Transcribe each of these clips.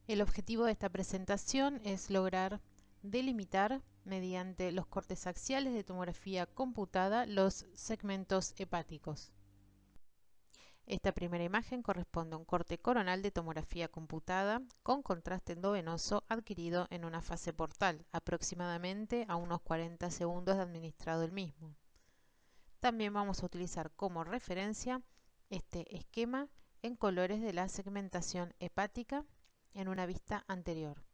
El objetivo de esta presentación es lograr delimitar mediante los cortes axiales de tomografía computada los segmentos hepáticos. Esta primera imagen corresponde a un corte coronal de tomografía computada con contraste endovenoso adquirido en una fase portal, aproximadamente a unos 40 segundos de administrado el mismo. También vamos a utilizar como referencia este esquema en colores de la segmentación hepática en una vista anterior.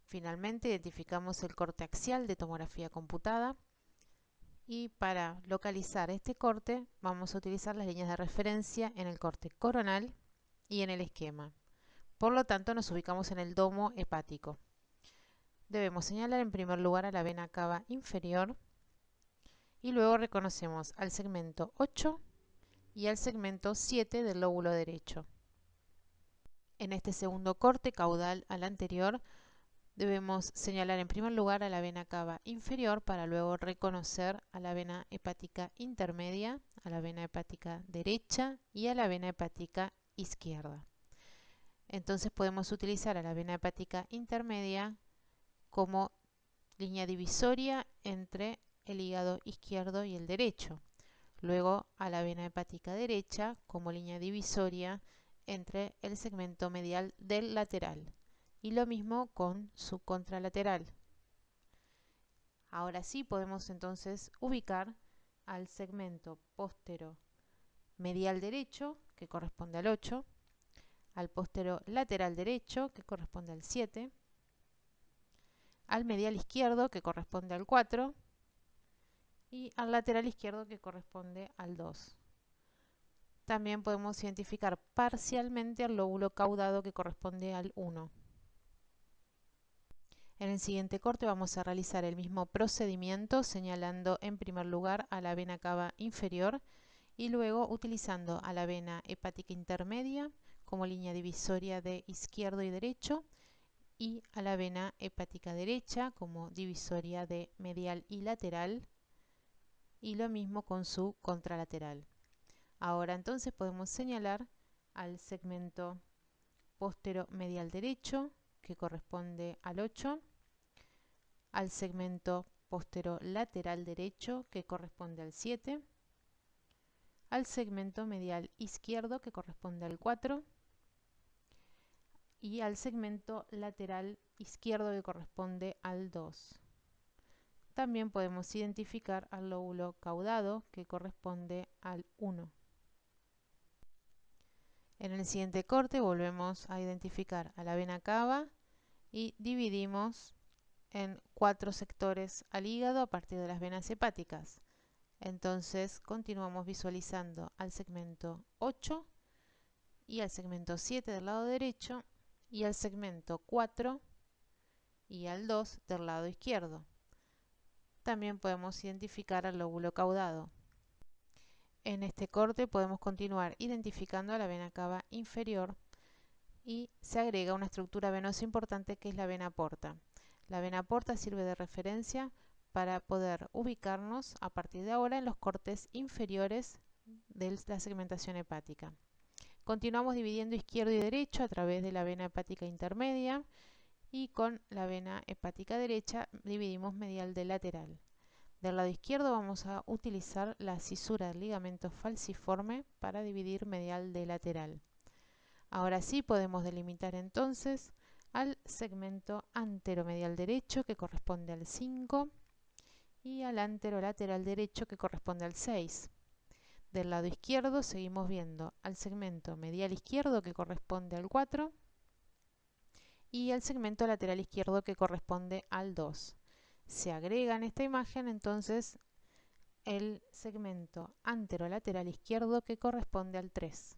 Finalmente identificamos el corte axial de tomografía computada y para localizar este corte vamos a utilizar las líneas de referencia en el corte coronal y en el esquema. Por lo tanto nos ubicamos en el domo hepático. Debemos señalar en primer lugar a la vena cava inferior y luego reconocemos al segmento 8 y al segmento 7 del lóbulo derecho. En este segundo corte caudal al anterior debemos señalar en primer lugar a la vena cava inferior para luego reconocer a la vena hepática intermedia, a la vena hepática derecha y a la vena hepática izquierda. Entonces podemos utilizar a la vena hepática intermedia como línea divisoria entre el hígado izquierdo y el derecho. Luego a la vena hepática derecha como línea divisoria entre el segmento medial del lateral. Y lo mismo con su contralateral. Ahora sí podemos entonces ubicar al segmento postero medial derecho, que corresponde al 8, al postero lateral derecho, que corresponde al 7, al medial izquierdo, que corresponde al 4, y al lateral izquierdo, que corresponde al 2. También podemos identificar parcialmente al lóbulo caudado, que corresponde al 1. En el siguiente corte vamos a realizar el mismo procedimiento señalando en primer lugar a la vena cava inferior y luego utilizando a la vena hepática intermedia como línea divisoria de izquierdo y derecho y a la vena hepática derecha como divisoria de medial y lateral y lo mismo con su contralateral. Ahora entonces podemos señalar al segmento postero medial derecho que corresponde al 8, al segmento postero lateral derecho que corresponde al 7, al segmento medial izquierdo que corresponde al 4 y al segmento lateral izquierdo que corresponde al 2. También podemos identificar al lóbulo caudado que corresponde al 1. En el siguiente corte volvemos a identificar a la vena cava y dividimos en 4 sectores al hígado a partir de las venas hepáticas. Entonces continuamos visualizando al segmento 8 y al segmento 7 del lado derecho y al segmento 4 y al 2 del lado izquierdo. También podemos identificar al lóbulo caudado. En este corte podemos continuar identificando a la vena cava inferior y se agrega una estructura venosa importante que es la vena porta. La vena porta sirve de referencia para poder ubicarnos a partir de ahora en los cortes inferiores de la segmentación hepática. Continuamos dividiendo izquierdo y derecho a través de la vena hepática intermedia y con la vena hepática derecha dividimos medial de lateral. Del lado izquierdo vamos a utilizar la cisura del ligamento falciforme para dividir medial de lateral. Ahora sí podemos delimitar entonces al segmento anteromedial derecho que corresponde al 5 y al anterolateral derecho que corresponde al 6. Del lado izquierdo seguimos viendo al segmento medial izquierdo que corresponde al 4 y al segmento lateral izquierdo que corresponde al 2. Se agrega en esta imagen entonces el segmento anterolateral izquierdo que corresponde al 3.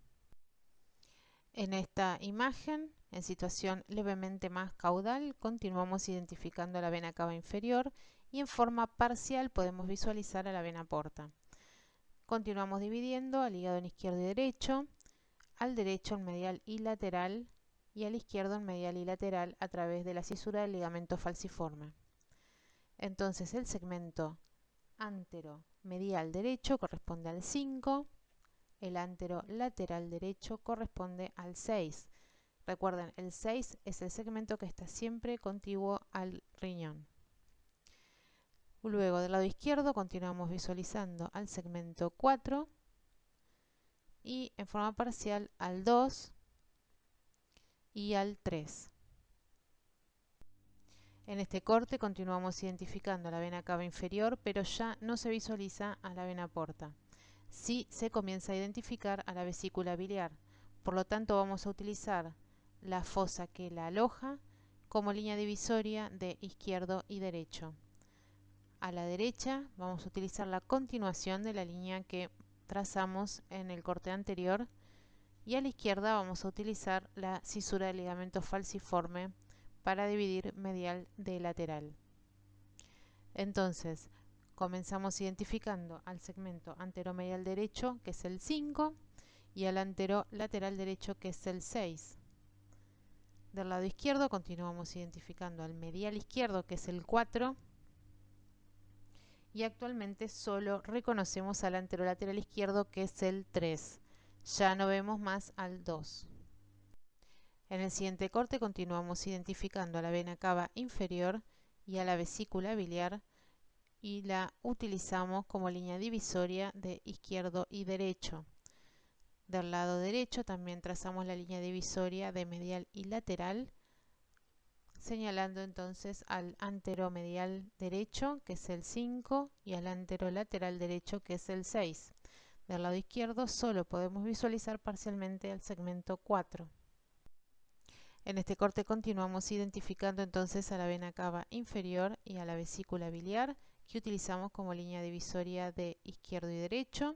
En esta imagen, en situación levemente más caudal, continuamos identificando la vena cava inferior y en forma parcial podemos visualizar a la vena porta. Continuamos dividiendo al hígado en izquierdo y derecho, al derecho en medial y lateral y al izquierdo en medial y lateral a través de la cisura del ligamento falciforme. Entonces el segmento anteromedial derecho corresponde al 5, el anterolateral derecho corresponde al 6. Recuerden, el 6 es el segmento que está siempre contiguo al riñón. Luego del lado izquierdo continuamos visualizando al segmento 4 y en forma parcial al 2 y al 3. En este corte continuamos identificando la vena cava inferior, pero ya no se visualiza a la vena porta. Sí se comienza a identificar a la vesícula biliar. Por lo tanto, vamos a utilizar la fosa que la aloja como línea divisoria de izquierdo y derecho. A la derecha vamos a utilizar la continuación de la línea que trazamos en el corte anterior, y a la izquierda vamos a utilizar la cisura del ligamento falciforme para dividir medial de lateral. Entonces, comenzamos identificando al segmento anteromedial derecho, que es el 5, y al anterolateral derecho, que es el 6. Del lado izquierdo continuamos identificando al medial izquierdo, que es el 4, y actualmente solo reconocemos al anterolateral izquierdo, que es el 3. Ya no vemos más al 2. En el siguiente corte continuamos identificando a la vena cava inferior y a la vesícula biliar, y la utilizamos como línea divisoria de izquierdo y derecho. Del lado derecho también trazamos la línea divisoria de medial y lateral, señalando entonces al anteromedial derecho, que es el 5, y al anterolateral derecho, que es el 6. Del lado izquierdo solo podemos visualizar parcialmente al segmento 4. En este corte continuamos identificando entonces a la vena cava inferior y a la vesícula biliar, que utilizamos como línea divisoria de izquierdo y derecho,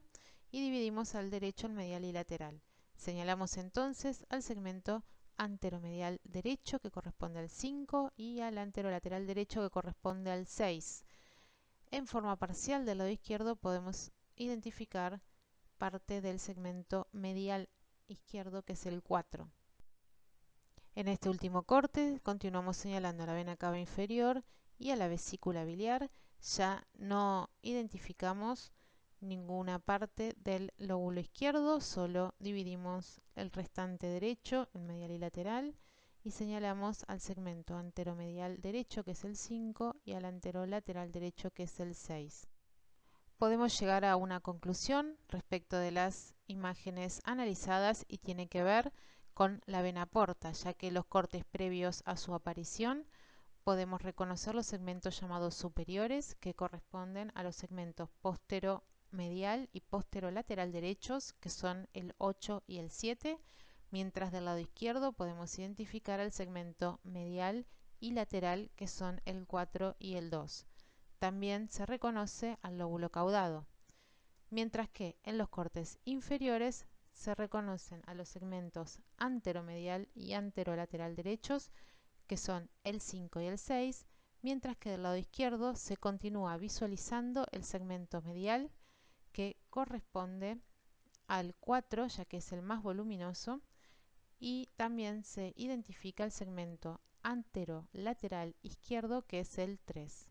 y dividimos al derecho en medial y lateral. Señalamos entonces al segmento anteromedial derecho, que corresponde al 5, y al anterolateral derecho, que corresponde al 6. En forma parcial del lado izquierdo podemos identificar parte del segmento medial izquierdo, que es el 4. En este último corte continuamos señalando a la vena cava inferior y a la vesícula biliar. Ya no identificamos ninguna parte del lóbulo izquierdo, solo dividimos el restante derecho en medial y lateral, y señalamos al segmento anteromedial derecho, que es el 5, y al anterolateral derecho, que es el 6. Podemos llegar a una conclusión respecto de las imágenes analizadas, y tiene que ver con la vena porta, ya que los cortes previos a su aparición podemos reconocer los segmentos llamados superiores, que corresponden a los segmentos posteromedial y posterolateral derechos, que son el 8 y el 7, mientras del lado izquierdo podemos identificar el segmento medial y lateral, que son el 4 y el 2. También se reconoce al lóbulo caudado, mientras que en los cortes inferiores se reconocen a los segmentos anteromedial y anterolateral derechos, que son el 5 y el 6, mientras que del lado izquierdo se continúa visualizando el segmento medial, que corresponde al 4, ya que es el más voluminoso, y también se identifica el segmento anterolateral izquierdo, que es el 3.